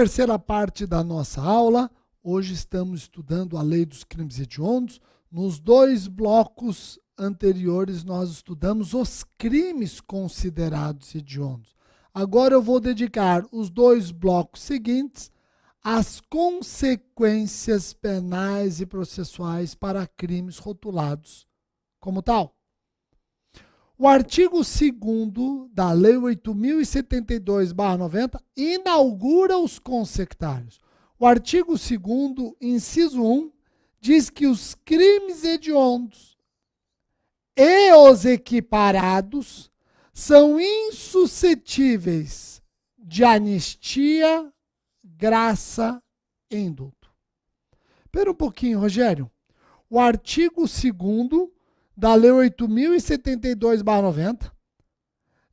terceira parte da nossa aula. Hoje estamos estudando a lei dos crimes hediondos. Nos 2 blocos anteriores nós estudamos os crimes considerados hediondos. Agora eu vou dedicar os 2 blocos seguintes às consequências penais e processuais para crimes rotulados como tal. O artigo 2º da Lei 8.072/90 inaugura os consectários. O artigo 2º, inciso 1, diz que os crimes hediondos e os equiparados são insuscetíveis de anistia, graça e indulto. Espera um pouquinho, Rogério. O artigo 2º da Lei 8.072/90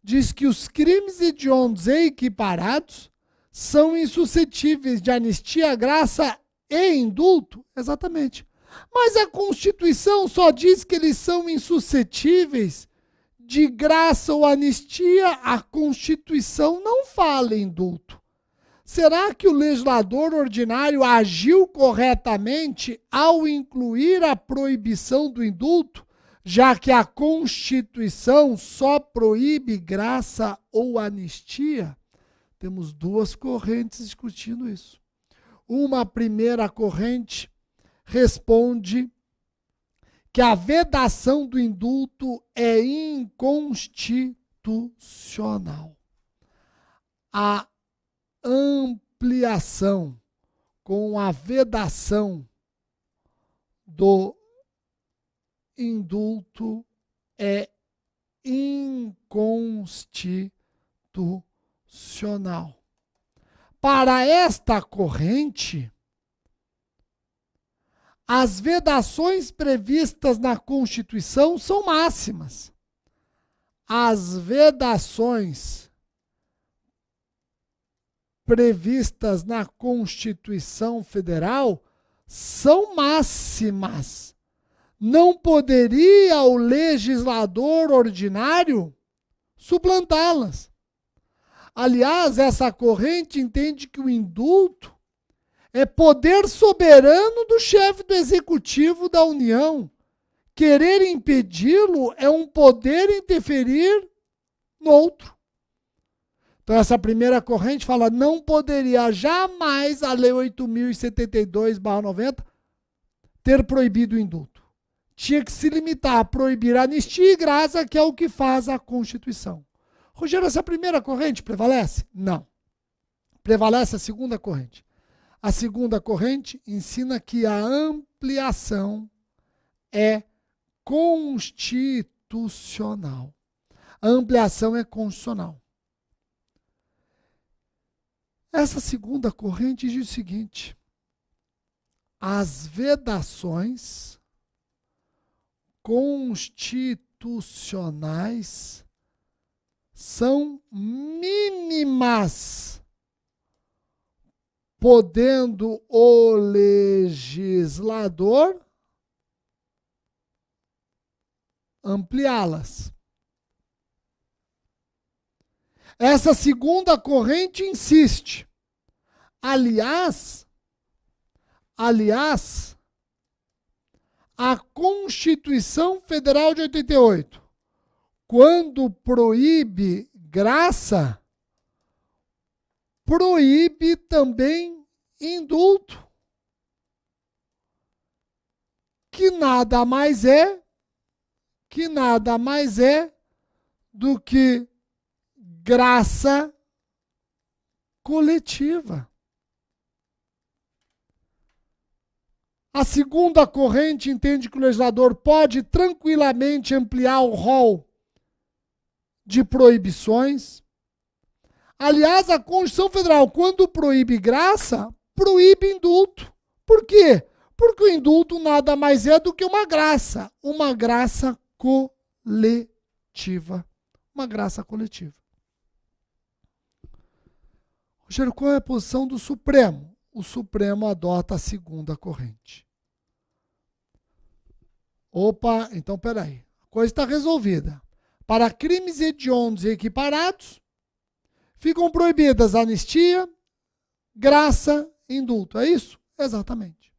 diz que os crimes hediondos e equiparados são insuscetíveis de anistia, graça e indulto? Exatamente. Mas a Constituição só diz que eles são insuscetíveis de graça ou anistia. A Constituição não fala em indulto. Será que o legislador ordinário agiu corretamente ao incluir a proibição do indulto, já que a Constituição só proíbe graça ou anistia? Temos 2 correntes discutindo isso. Uma primeira corrente responde que a vedação do indulto é inconstitucional. A ampliação com a vedação do indulto é inconstitucional. Para esta corrente, as vedações previstas na Constituição são máximas. As vedações previstas na Constituição Federal são máximas. Não poderia o legislador ordinário suplantá-las. Aliás, essa corrente entende que o indulto é poder soberano do chefe do executivo da União. Querer impedi-lo é um poder interferir no outro. Então, essa primeira corrente fala: não poderia jamais a Lei 8.072/90 ter proibido o indulto. Tinha que se limitar a proibir a anistia e graça, que é o que faz a Constituição. Rogério, essa primeira corrente prevalece? Não. Prevalece a segunda corrente. A segunda corrente ensina que a ampliação é constitucional. A ampliação é constitucional. Essa segunda corrente diz o seguinte: as vedações constitucionais são mínimas, podendo o legislador ampliá-las. Essa segunda corrente insiste. Aliás, a Constituição Federal de 88, quando proíbe graça, proíbe também indulto, que nada mais é do que graça coletiva. A segunda corrente entende que o legislador pode tranquilamente ampliar o rol de proibições. Aliás, a Constituição Federal, quando proíbe graça, proíbe indulto. Por quê? Porque o indulto nada mais é do que uma graça coletiva. Uma graça coletiva. Rogério, qual é a posição do Supremo? O Supremo adota a segunda corrente. Opa, então peraí. A coisa está resolvida. Para crimes hediondos e equiparados, ficam proibidas anistia, graça e indulto. É isso? Exatamente.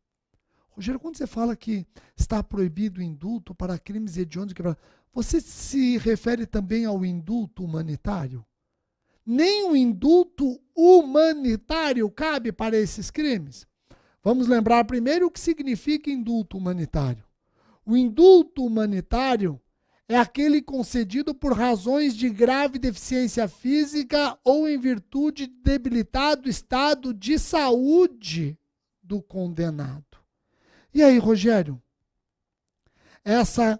Rogério, quando você fala que está proibido o indulto para crimes hediondos, você se refere também ao indulto humanitário? Nem o indulto humanitário cabe para esses crimes. Vamos lembrar primeiro o que significa indulto humanitário. O indulto humanitário é aquele concedido por razões de grave deficiência física ou em virtude de debilitado estado de saúde do condenado. E aí, Rogério? Essa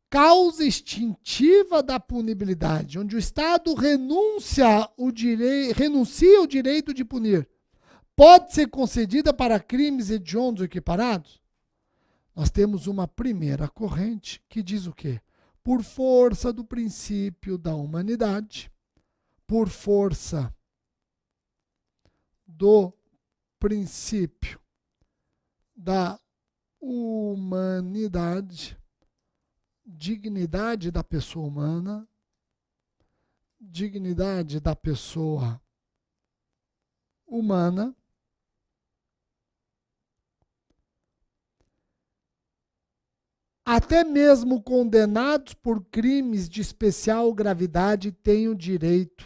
causa extintiva da punibilidade, onde o Estado renuncia o direito de punir, pode ser concedida para crimes hediondos ou equiparados? Nós temos uma primeira corrente que diz o quê? Por força do princípio da humanidade, por força do princípio da humanidade, dignidade da pessoa humana, dignidade da pessoa humana, até mesmo condenados por crimes de especial gravidade têm o direito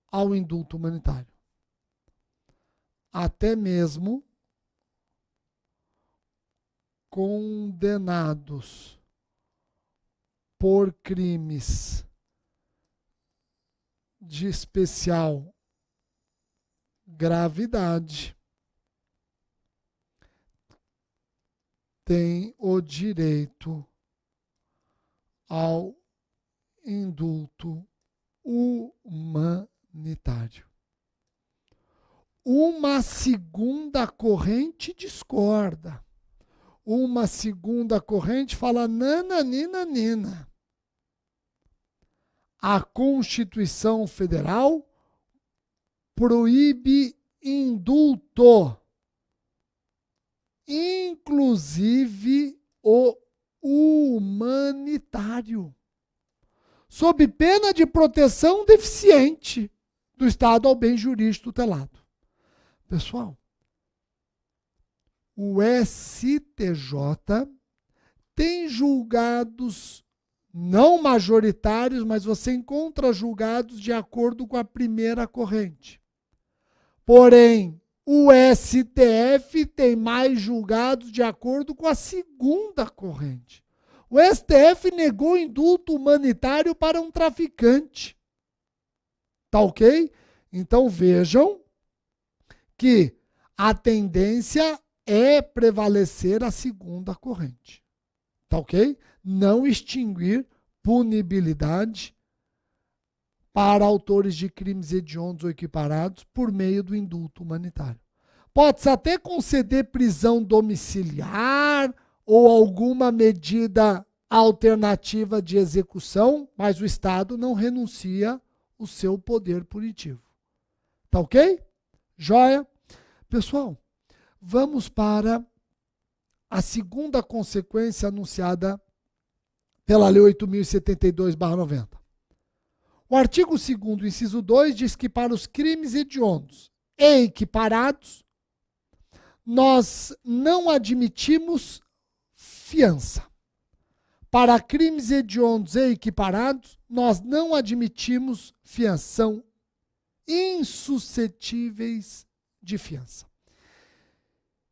ao indulto humanitário. Até mesmo condenados por crimes de especial gravidade têm o direito ao indulto humanitário. Uma segunda corrente discorda. Uma segunda corrente fala nananina. A Constituição Federal proíbe indulto, inclusive o humanitário, sob pena de proteção deficiente do Estado ao bem jurídico tutelado. Pessoal, o STJ tem julgados não majoritários, mas você encontra julgados de acordo com a primeira corrente. Porém, o STF tem mais julgados de acordo com a segunda corrente. O STF negou indulto humanitário para um traficante. Tá ok? Então vejam que a tendência é prevalecer a segunda corrente. Tá ok? Não extinguir punibilidade para autores de crimes hediondos ou equiparados por meio do indulto humanitário. Pode-se até conceder prisão domiciliar ou alguma medida alternativa de execução, mas o Estado não renuncia o seu poder punitivo. Tá ok? Joia? Pessoal, vamos para a segunda consequência anunciada pela Lei 8.072/90. O artigo 2º, inciso 2, diz que para os crimes hediondos e equiparados, nós não admitimos fiança. Para crimes hediondos e equiparados, nós não admitimos fiança. São insuscetíveis de fiança.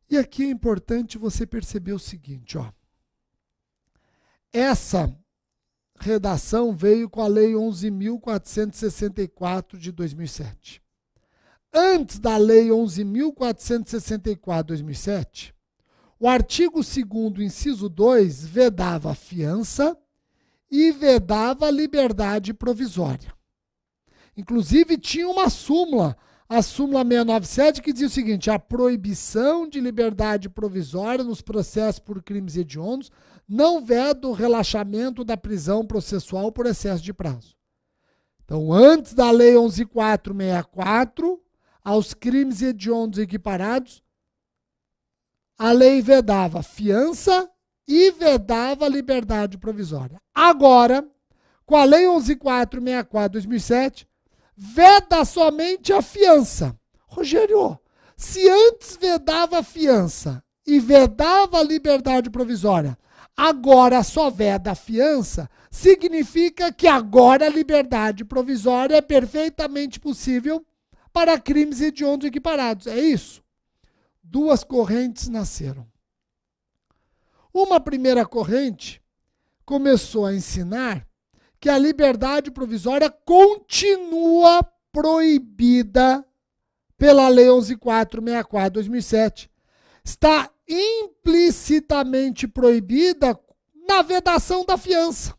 E aqui é importante você perceber o seguinte, ó. Essa redação veio com a Lei 11.464 de 2007. Antes da Lei 11.464 de 2007, o artigo 2º, inciso 2, vedava fiança e vedava liberdade provisória. Inclusive, tinha uma súmula, a súmula 697, que dizia o seguinte: a proibição de liberdade provisória nos processos por crimes hediondos não veda o relaxamento da prisão processual por excesso de prazo. Então, antes da Lei 11.464, aos crimes hediondos equiparados, a lei vedava fiança e vedava liberdade provisória. Agora, com a Lei 11.464 de 2007, veda somente a fiança. Rogério, Se antes vedava a fiança e vedava a liberdade provisória, agora só veda a fiança, significa que agora a liberdade provisória é perfeitamente possível para crimes hediondos equiparados. É isso. Duas correntes nasceram. Uma primeira corrente começou a ensinar que a liberdade provisória continua proibida pela Lei 11.464/2007. Está implicitamente proibida na vedação da fiança.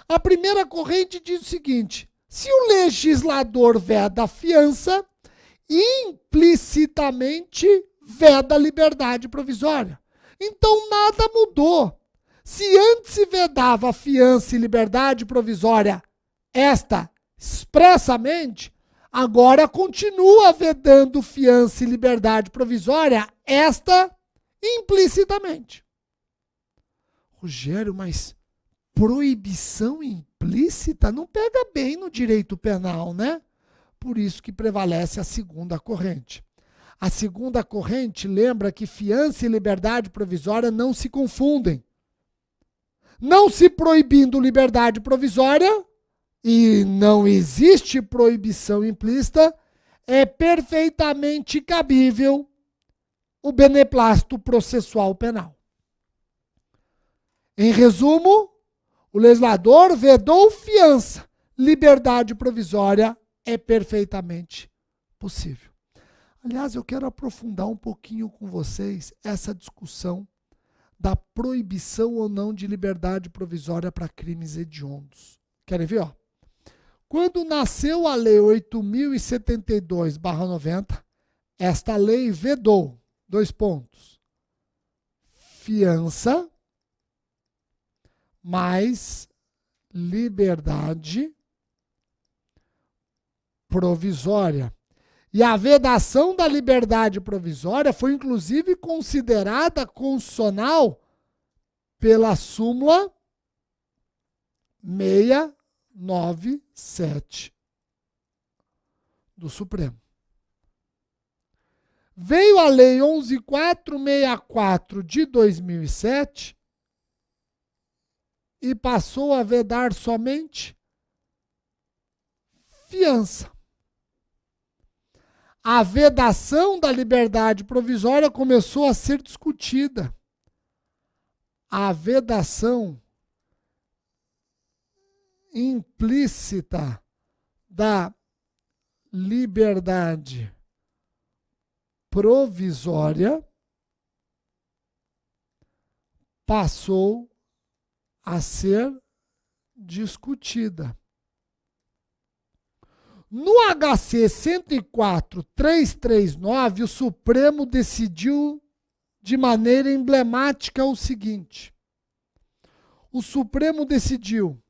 A primeira corrente diz o seguinte: se o legislador veda a fiança, implicitamente veda a liberdade provisória. Então nada mudou. Se antes se vedava a fiança e liberdade provisória, esta expressamente, agora continua vedando fiança e liberdade provisória, esta implicitamente. Rogério, mas proibição implícita não pega bem no direito penal, né? Por isso que prevalece a segunda corrente. A segunda corrente lembra que fiança e liberdade provisória não se confundem. Não se proibindo liberdade provisória, e não existe proibição implícita, é perfeitamente cabível o beneplácito processual penal. Em resumo, o legislador vedou fiança, liberdade provisória é perfeitamente possível. Aliás, eu quero aprofundar um pouquinho com vocês essa discussão da proibição ou não de liberdade provisória para crimes hediondos. Querem ver? Ó? Quando nasceu a Lei 8.072/90, esta lei vedou, 2 pontos, fiança mais liberdade provisória. E a vedação da liberdade provisória foi, inclusive, considerada constitucional pela súmula 697 do Supremo. Veio a Lei 11.464 de 2007 e passou a vedar somente fiança. A vedação da liberdade provisória começou a ser discutida. A vedação implícita da liberdade provisória passou a ser discutida. No HC 104.339, o Supremo decidiu de maneira emblemática o seguinte: o Supremo decidiu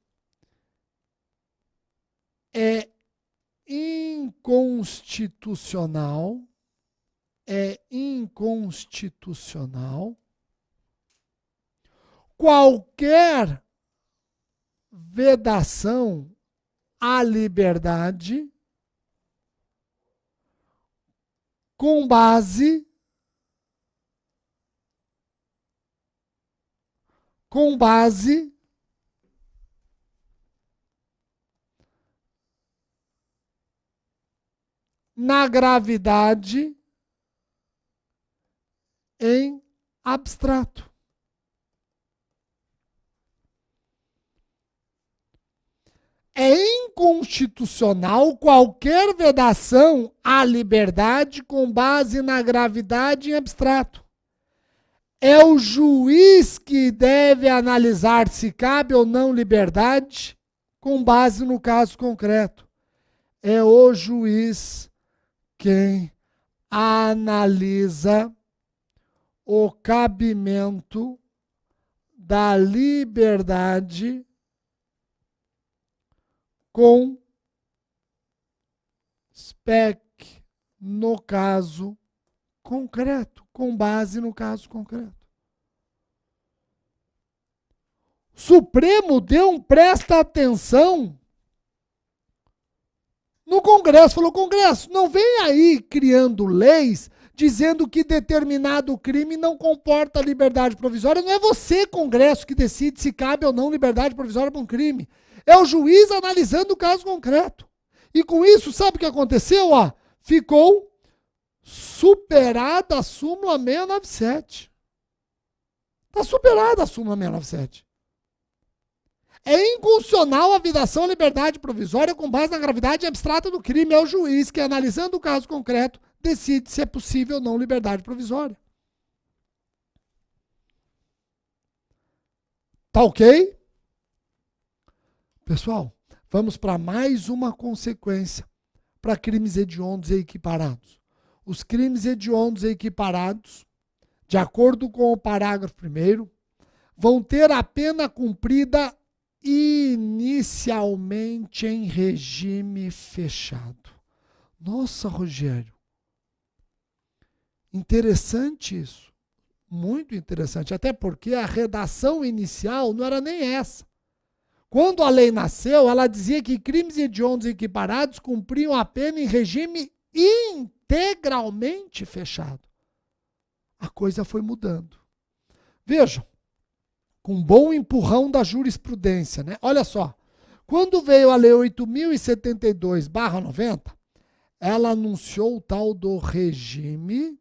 inconstitucional qualquer vedação à liberdade com base na gravidade em abstrato. É inconstitucional qualquer vedação à liberdade com base na gravidade em abstrato. É o juiz que deve analisar se cabe ou não liberdade com base no caso concreto. É o juiz quem analisa o cabimento da liberdade com spec no caso concreto, com base no caso concreto. O Supremo presta atenção no Congresso, falou: Congresso, não vem aí criando leis dizendo que determinado crime não comporta liberdade provisória. Não é você, Congresso, que decide se cabe ou não liberdade provisória para um crime. É o juiz analisando o caso concreto. E com isso, sabe o que aconteceu? Ficou superada a súmula 697. Está superada a súmula 697. É inconstitucional a vedação à liberdade provisória com base na gravidade abstrata do crime. É o juiz que, analisando o caso concreto, decide se é possível ou não liberdade provisória. Tá ok? Pessoal, vamos para mais uma consequência para crimes hediondos e equiparados. Os crimes hediondos e equiparados, de acordo com o parágrafo 1º, vão ter a pena cumprida inicialmente em regime fechado. Nossa, Rogério, interessante isso, muito interessante, até porque a redação inicial não era nem essa. Quando a lei nasceu, ela dizia que crimes hediondos e equiparados cumpriam a pena em regime integralmente fechado. A coisa foi mudando. Vejam, com um bom empurrão da jurisprudência, né? Olha só, quando veio a Lei 8.072/90, ela anunciou o tal do regime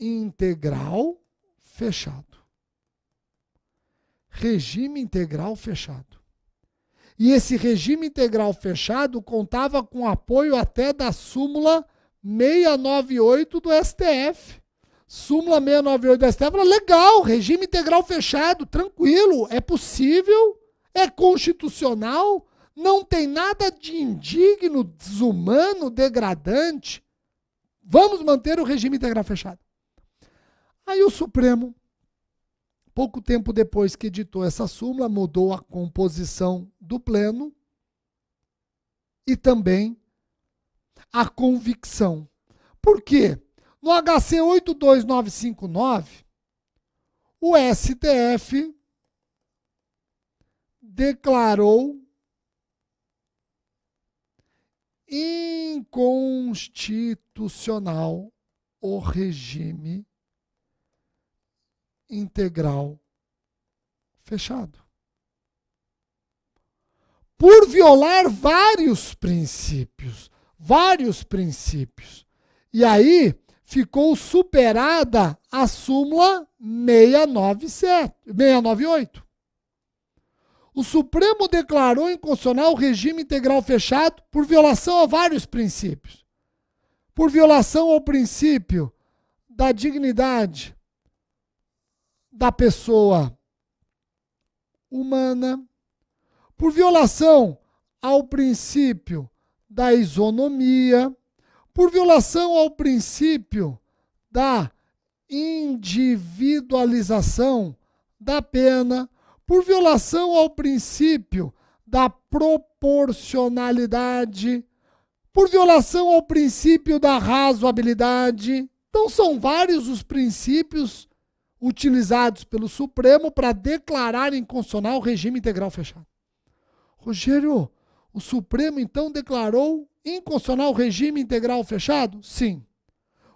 integral fechado. Regime integral fechado. E esse regime integral fechado contava com apoio até da súmula 698 do STF. Súmula 698 do STF fala, legal, regime integral fechado, tranquilo, é possível, é constitucional, não tem nada de indigno, desumano, degradante. Vamos manter o regime integral fechado. Aí o Supremo, pouco tempo depois que editou essa súmula, mudou a composição do pleno e também a convicção. Por quê? No HC 82959, o STF declarou inconstitucional o regime integral fechado. Por violar vários princípios. E aí ficou superada a súmula 698. O Supremo declarou inconstitucional o regime integral fechado por violação a vários princípios. Por violação ao princípio da dignidade da pessoa humana, por violação ao princípio da isonomia, por violação ao princípio da individualização da pena, por violação ao princípio da proporcionalidade, por violação ao princípio da razoabilidade. Então, são vários os princípios utilizados pelo Supremo para declarar inconstitucional o regime integral fechado. Rogério, o Supremo então declarou inconstitucional o regime integral fechado? Sim.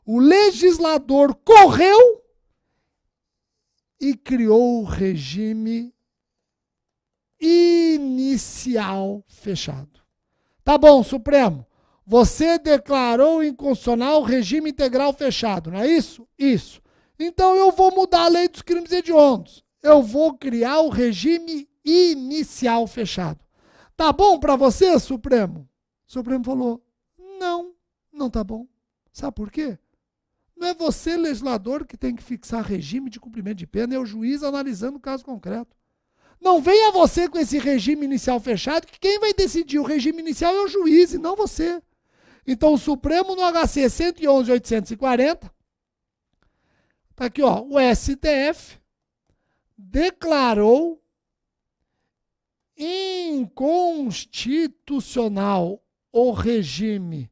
O legislador correu e criou o regime inicial fechado. Tá bom, Supremo, você declarou inconstitucional o regime integral fechado, não é isso? Isso. Então eu vou mudar a lei dos crimes hediondos. Eu vou criar o regime inicial fechado. Tá bom para você, Supremo? O Supremo falou, não tá bom. Sabe por quê? Não é você, legislador, que tem que fixar regime de cumprimento de pena, é o juiz analisando o caso concreto. Não venha você com esse regime inicial fechado, que quem vai decidir o regime inicial é o juiz e não você. Então o Supremo no HC 111.840, tá aqui, ó, o STF declarou inconstitucional o regime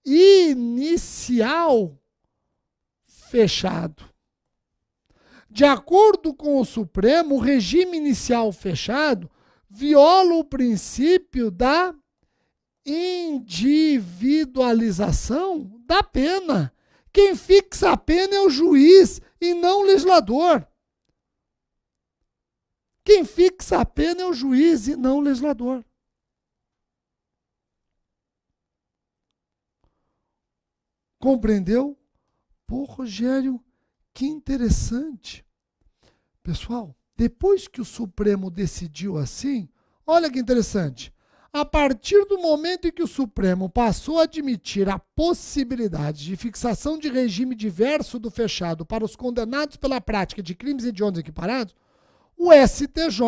inicial fechado. De acordo com o Supremo, o regime inicial fechado viola o princípio da individualização da pena. Quem fixa a pena é o juiz e não o legislador. Quem fixa a pena é o juiz e não o legislador. Compreendeu? Pô, Rogério, que interessante. Pessoal, depois que o Supremo decidiu assim, olha que interessante. A partir do momento em que o Supremo passou a admitir a possibilidade de fixação de regime diverso do fechado para os condenados pela prática de crimes hediondos equiparados, o STJ,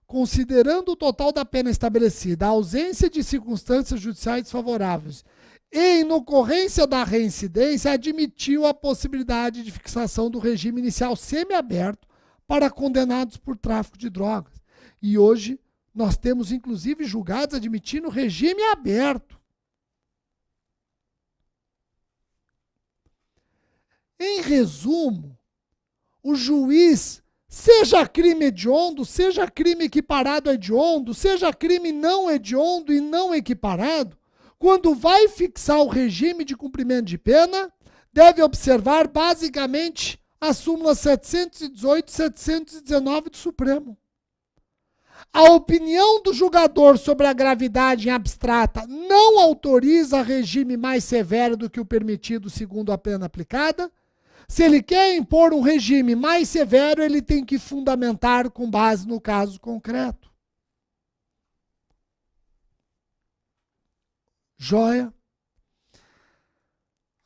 considerando o total da pena estabelecida, a ausência de circunstâncias judiciais desfavoráveis e em ocorrência da reincidência, admitiu a possibilidade de fixação do regime inicial semiaberto para condenados por tráfico de drogas. E hoje nós temos, inclusive, julgados admitindo regime aberto. Em resumo, o juiz, seja crime hediondo, seja crime equiparado a hediondo, seja crime não hediondo e não equiparado, quando vai fixar o regime de cumprimento de pena, deve observar basicamente as súmulas 718 e 719 do Supremo. A opinião do julgador sobre a gravidade em abstrata não autoriza regime mais severo do que o permitido segundo a pena aplicada. Se ele quer impor um regime mais severo, ele tem que fundamentar com base no caso concreto. Joia?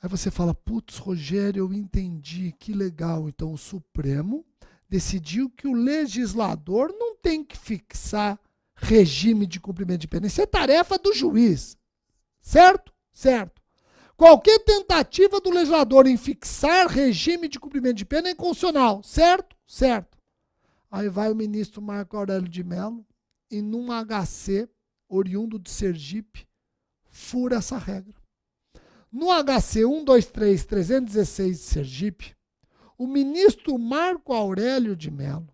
Aí você fala, putz, Rogério, eu entendi, que legal. Então o Supremo decidiu que o legislador não tem que fixar regime de cumprimento de pena. Isso é tarefa do juiz. Certo? Certo. Qualquer tentativa do legislador em fixar regime de cumprimento de pena é inconstitucional. Certo? Certo. Aí vai o ministro Marco Aurélio de Mello e num HC, oriundo de Sergipe, fura essa regra. No HC 123-316 de Sergipe, o ministro Marco Aurélio de Mello,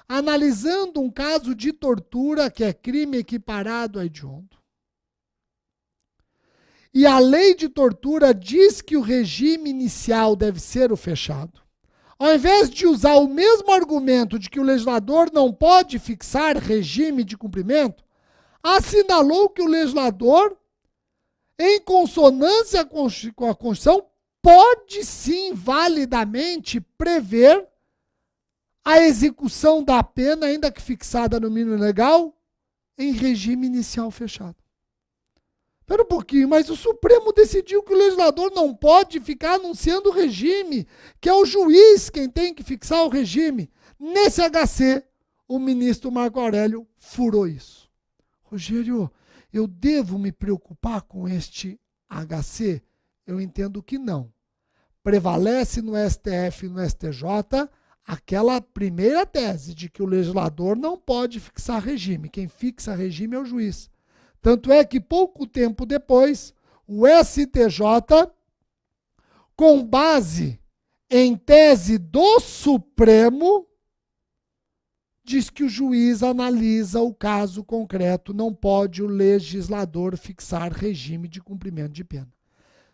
analisando um caso de tortura que é crime equiparado a hediondo, e a lei de tortura diz que o regime inicial deve ser o fechado, ao invés de usar o mesmo argumento de que o legislador não pode fixar regime de cumprimento, assinalou que o legislador, em consonância com a Constituição, pode sim, validamente, prever a execução da pena, ainda que fixada no mínimo legal, em regime inicial fechado. Espera um pouquinho, mas o Supremo decidiu que o legislador não pode ficar anunciando o regime, que é o juiz quem tem que fixar o regime. Nesse HC, o ministro Marco Aurélio furou isso. Rogério, eu devo me preocupar com este HC? Eu entendo que não. Prevalece no STF e no STJ aquela primeira tese de que o legislador não pode fixar regime. Quem fixa regime é o juiz. Tanto é que pouco tempo depois, o STJ, com base em tese do Supremo, diz que o juiz analisa o caso concreto, não pode o legislador fixar regime de cumprimento de pena.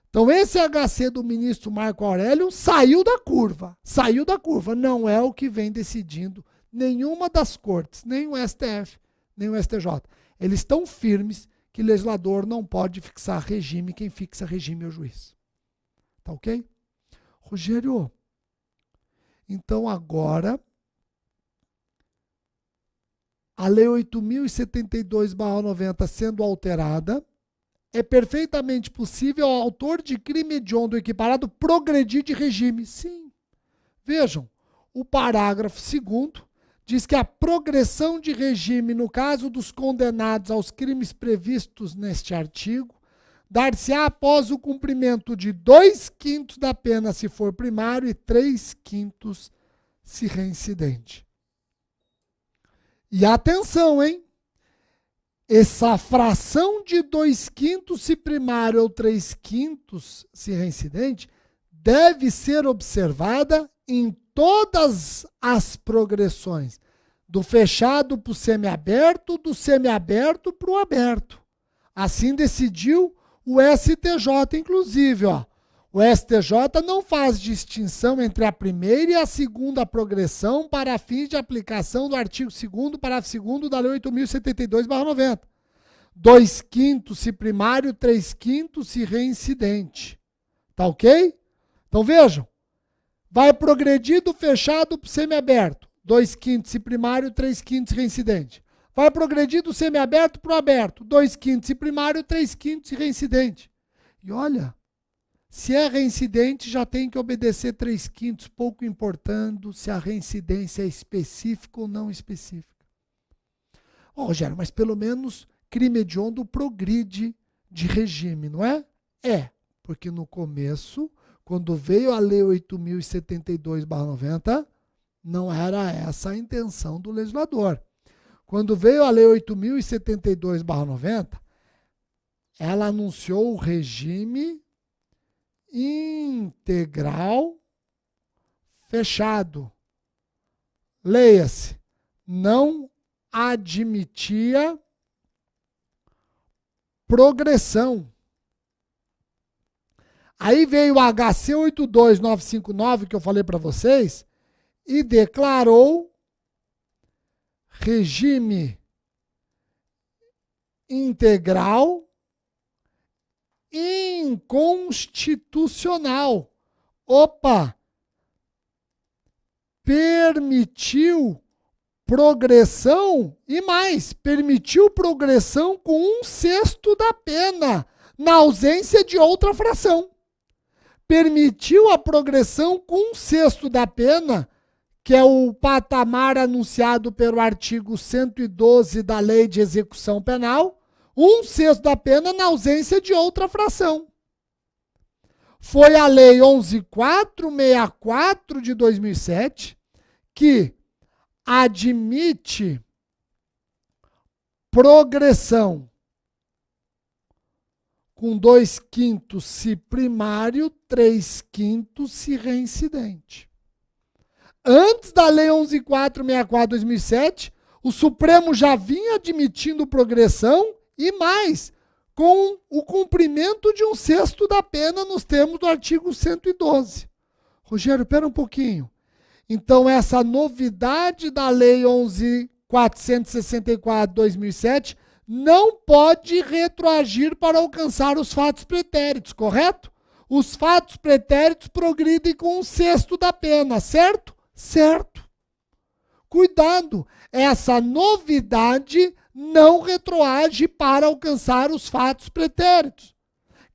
Então esse HC do ministro Marco Aurélio saiu da curva, não é o que vem decidindo nenhuma das cortes, nem o STF, nem o STJ. Eles estão firmes que o legislador não pode fixar regime, quem fixa regime é o juiz. Tá ok? Rogério, então agora a Lei 8.072/90 sendo alterada, é perfeitamente possível ao autor de crime hediondo equiparado progredir de regime. Sim. Vejam, o parágrafo 2º diz que a progressão de regime no caso dos condenados aos crimes previstos neste artigo dar-se-á após o cumprimento de 2/5 da pena se for primário e 3/5 se reincidente. E atenção, hein? Essa fração de 2/5 se primário ou 3/5 se reincidente deve ser observada em todas as progressões, do fechado para o semiaberto, do semiaberto para o aberto. Assim decidiu o STJ, inclusive, ó. O STJ não faz distinção entre a primeira e a segunda progressão para fins de aplicação do artigo 2º, parágrafo 2º da Lei 8.072/90. 2/5 se primário, 3/5 se reincidente. Tá ok? Então vejam, vai progredir do fechado para o semiaberto. 2/5 se primário, 3/5 se reincidente. Vai progredir do semiaberto para o aberto. 2/5 se primário, 3/5 se reincidente. E olha, se é reincidente, já tem que obedecer 3/5, pouco importando se a reincidência é específica ou não específica. Ô, Rogério, mas pelo menos crime hediondo progride de regime, não é? É, porque no começo, quando veio a Lei 8.072/90, não era essa a intenção do legislador. Quando veio a Lei 8.072/90, ela anunciou o regime integral fechado. Leia-se, não admitia progressão. Aí veio o HC 82959, que eu falei para vocês, e declarou regime integral inconstitucional. Opa! Permitiu progressão e mais, permitiu progressão com 1/6 da pena, na ausência de outra fração. Permitiu a progressão com 1/6 da pena, que é o patamar anunciado pelo artigo 112 da Lei de Execução Penal, 1/6 da pena na ausência de outra fração. Foi a Lei 11.464 de 2007 que admite progressão com 2/5 se primário, 3/5 se reincidente. Antes da Lei 11.464 de 2007, o Supremo já vinha admitindo progressão e mais, com o cumprimento de 1/6 da pena nos termos do artigo 112. Rogério, espera um pouquinho. Então, essa novidade da Lei 11.464 de 2007 não pode retroagir para alcançar os fatos pretéritos, correto? Os fatos pretéritos progridem com 1/6 da pena, certo? Certo. Cuidado, essa novidade não retroage para alcançar os fatos pretéritos.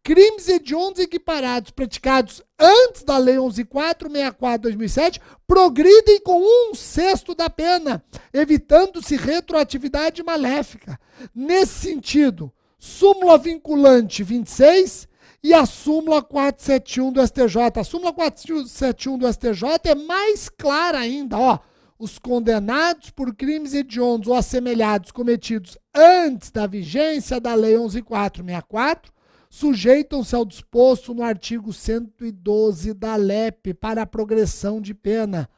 Crimes hediondos equiparados praticados antes da Lei 11.464 de 2007 progridem com 1/6 da pena, evitando-se retroatividade maléfica. Nesse sentido, súmula vinculante 26 e a súmula 471 do STJ. A súmula 471 do STJ é mais clara ainda, ó. Os condenados por crimes hediondos ou assemelhados cometidos antes da vigência da Lei 11.464 sujeitam-se ao disposto no artigo 112 da LEP para a progressão de pena.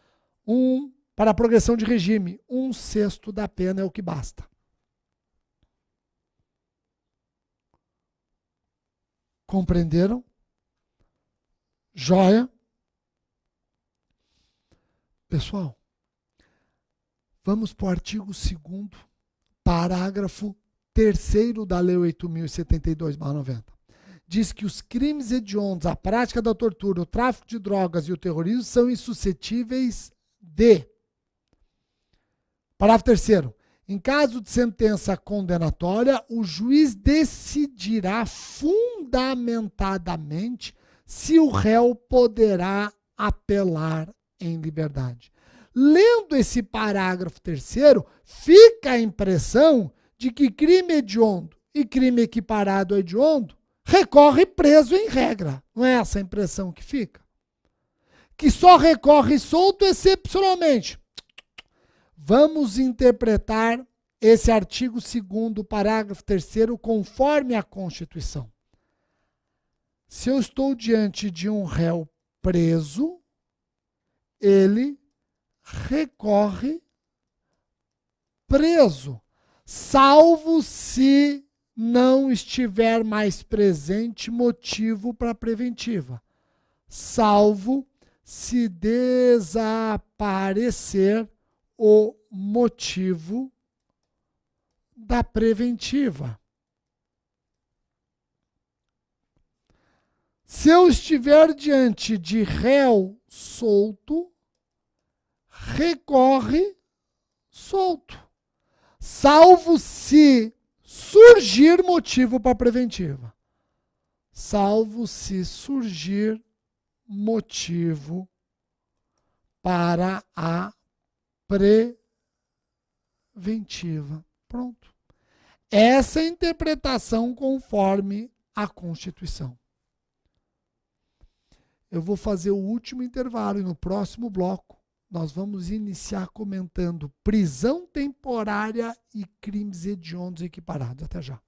Para a progressão de regime, 1/6 da pena é o que basta. Compreenderam? Joia? Pessoal, vamos para o artigo 2º, parágrafo 3º da Lei 8.072/90. Diz que os crimes hediondos, a prática da tortura, o tráfico de drogas e o terrorismo são insuscetíveis de. Parágrafo 3º. Em caso de sentença condenatória, o juiz decidirá fundamentadamente se o réu poderá apelar em liberdade. Lendo esse parágrafo 3º, fica a impressão de que crime hediondo e crime equiparado ao hediondo recorre preso em regra. Não é essa a impressão que fica? Que só recorre solto excepcionalmente. Vamos interpretar esse artigo 2º, parágrafo 3º, conforme a Constituição. Se eu estou diante de um réu preso, ele recorre preso, salvo se não estiver mais presente motivo para preventiva, salvo se desaparecer o motivo da preventiva. Se eu estiver diante de réu solto, recorre solto, salvo se surgir motivo para preventiva. Salvo se surgir motivo para a preventiva. Pronto. Essa é a interpretação conforme a Constituição. Eu vou fazer o último intervalo e no próximo bloco nós vamos iniciar comentando prisão temporária e crimes hediondos equiparados. Até já.